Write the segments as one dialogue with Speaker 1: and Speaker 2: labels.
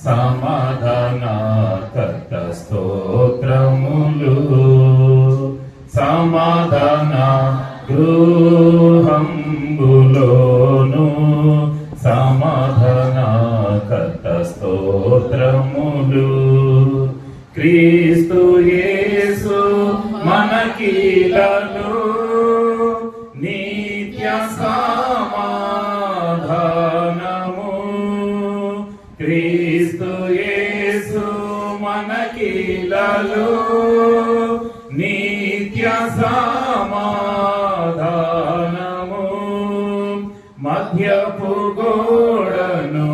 Speaker 1: సమాధాన కర్త స్తోత్రములు సమాధాన గృహంబులోను సమాధాన కర్త స్తోత్రములు క్రీస్తు యేసు మనకిలను నిత్య సమాధానము క్రీస్తు యేసు మనకిలలో నిత్య సమాధానము మధ్యపు గోడను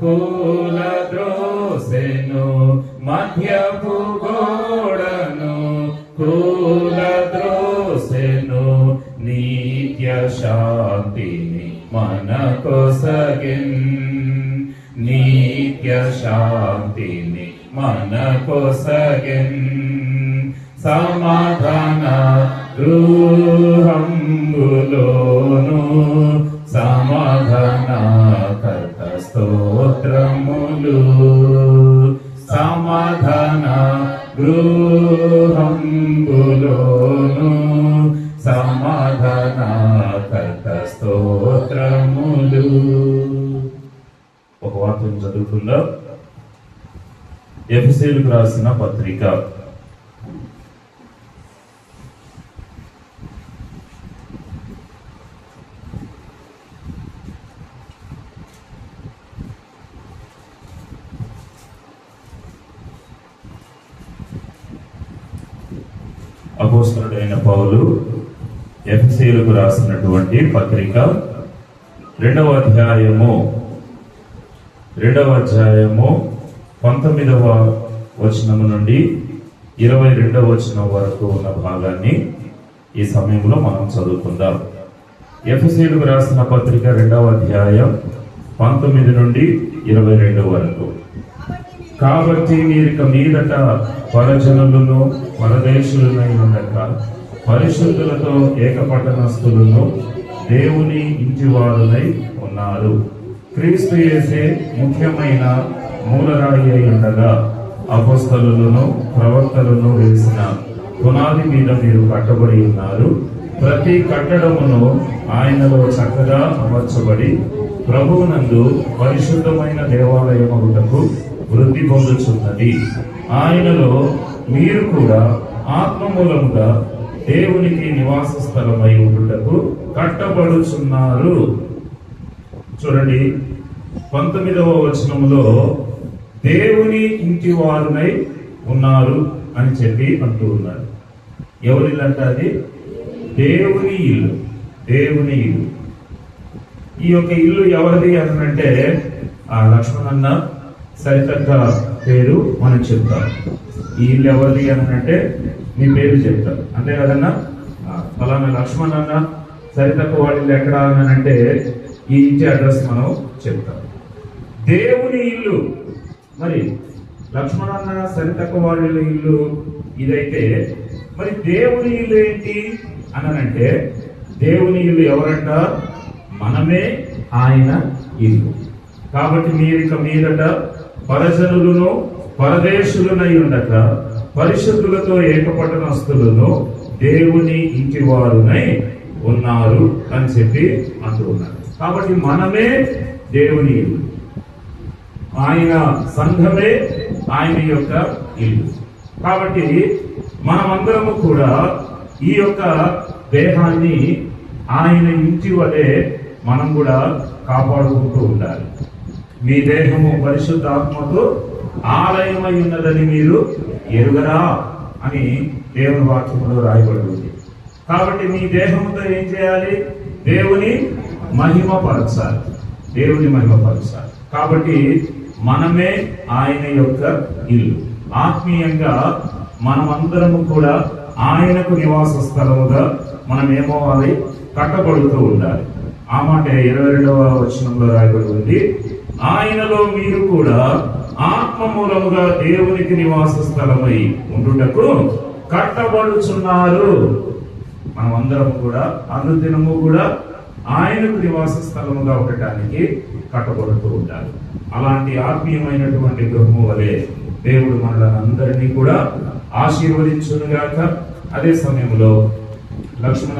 Speaker 1: కూలద్రోసెను మధ్యపు గోడను కూలద్రోసెను నిత్య శాంతిని మనకొసగిన్ నిత్య శాంతిని మనకొసగిన్ సమాధాన గృహంబులోను సమాధాన కర్త స్తోత్రములు సమాధాన గృహంబులోను సమాధాన కర్త స్తోత్రములు. ఒక వాక్యం చదువుకుందాం. ఎఫెసీయులకు రాసిన పత్రిక అపోస్తలుడైన పౌలు ఎఫెసీయులకు రాసినటువంటి పత్రిక 2వ అధ్యాయము 19వ వచనము నుండి 22వ వచనం వరకు ఉన్న భాగాన్ని ఈ సమయంలో మనం చదువుకుందాం. ఎఫెసీయులకు రాసిన పత్రిక 2వ అధ్యాయం 19 నుండి 22 వరకు. కాబట్టి మీరిక మీదట పరజనులను పరదేశులనై ఉండక పరిశుద్ధులతో ఏకపట్టణస్థులను దేవుని ఇంటివారులై ఉన్నారు. క్రీస్తు యేసే ముఖ్యమైన మూలరాయి అయి ఉండగా అపోస్తలులను ప్రవక్తలను వేసిన పునాది మీద మీరు కట్టబడి ఉన్నారు. ప్రతి కట్టడమును ఆయనలో చక్కగా అమర్చబడి ప్రభువునందు పరిశుద్ధమైన దేవాలయమగుటకు వృద్ధి పొందుచున్నది. ఆయనలో మీరు కూడా ఆత్మమూలముగా దేవునికి నివాస స్థలమై ఉండుటకు కట్టబడుచున్నారు. చూడండి, 19వ వచనములో దేవుని ఇంటి వారునై ఉన్నారు అని చెప్పి అంటూ ఉన్నారు. ఎవరి ఇల్లు అంటే అది దేవుని ఇల్లు. దేవుని ఇల్లు. ఈ యొక్క ఇల్లు ఎవరిది అంటే ఆ లక్ష్మణన్న సరితక్క పేరు మనం చెప్తాం. ఈ ఇల్లు ఎవరిది అంటే మీ పేరు చెప్తాం, అంతే కదన్నా. ఫలానా లక్ష్మణన్న సరితక్క వాళ్ళ ఇల్లు ఎక్కడ అంటే ఈ ఇంటి అడ్రస్ మనం చెప్తాం. దేవుని ఇల్లు. మరి లక్ష్మణన్న సరితక్క వాళ్ళ ఇల్లు ఇదైతే మరి దేవుని ఇల్లు ఏంటి అంటే దేవుని ఇల్లు ఎవరంట? మనమే ఆయన ఇల్లు. కాబట్టి మీరిక మీదట పరజనులను పరదేశులనై ఉండక పరిశుద్ధులతో ఏకపట్టణస్థులను దేవుని ఇంటి వారునై ఉన్నారు అని చెప్పి అంటూ ఉన్నారు. కాబట్టి మనమే దేవుని ఇల్లు, ఆయన సంఘమే ఆయన యొక్క ఇల్లు. కాబట్టి మనమందరము కూడా ఈ యొక్క దేహాన్ని ఆయన ఇంటి వలె మనం కూడా కాపాడుకుంటూ ఉండాలి. మీ దేహము పరిశుద్ధాత్మతో ఆలయమై ఉన్నదని మీరు ఎరుగరా అని దేవుని వాక్యంలో రాయబడి ఉంది. కాబట్టి మీ దేహముతో ఏం చేయాలి? దేవుని మహిమపరచాలి. దేవుని మహిమపరచాలి. కాబట్టి మనమే ఆయన యొక్క ఇల్లు. ఆత్మీయంగా మనమందరము కూడా ఆయనకు నివాస స్థలముగా మనం ఏమవ్వాలి? కట్టబడుతూ ఉండాలి. ఆ మాట 22వ వచనంలో రాయబడి ఉంది. ఆయనలో మీరు కూడా ఆత్మ మూలముగా దేవునికి నివాస స్థలమై ఉండుటకు కట్టబడుచున్నారు. మనమందరం కూడా అనుదినము కూడా ఆయనకు నివాస స్థలముగా ఉండటానికి కట్టబడుతూ ఉండాలి. అలాంటి ఆత్మీయమైనటువంటి గృహము వలె దేవుడు మనలందరినీ కూడా ఆశీర్వదించునుగాక. అదే సమయంలో లక్ష్మణ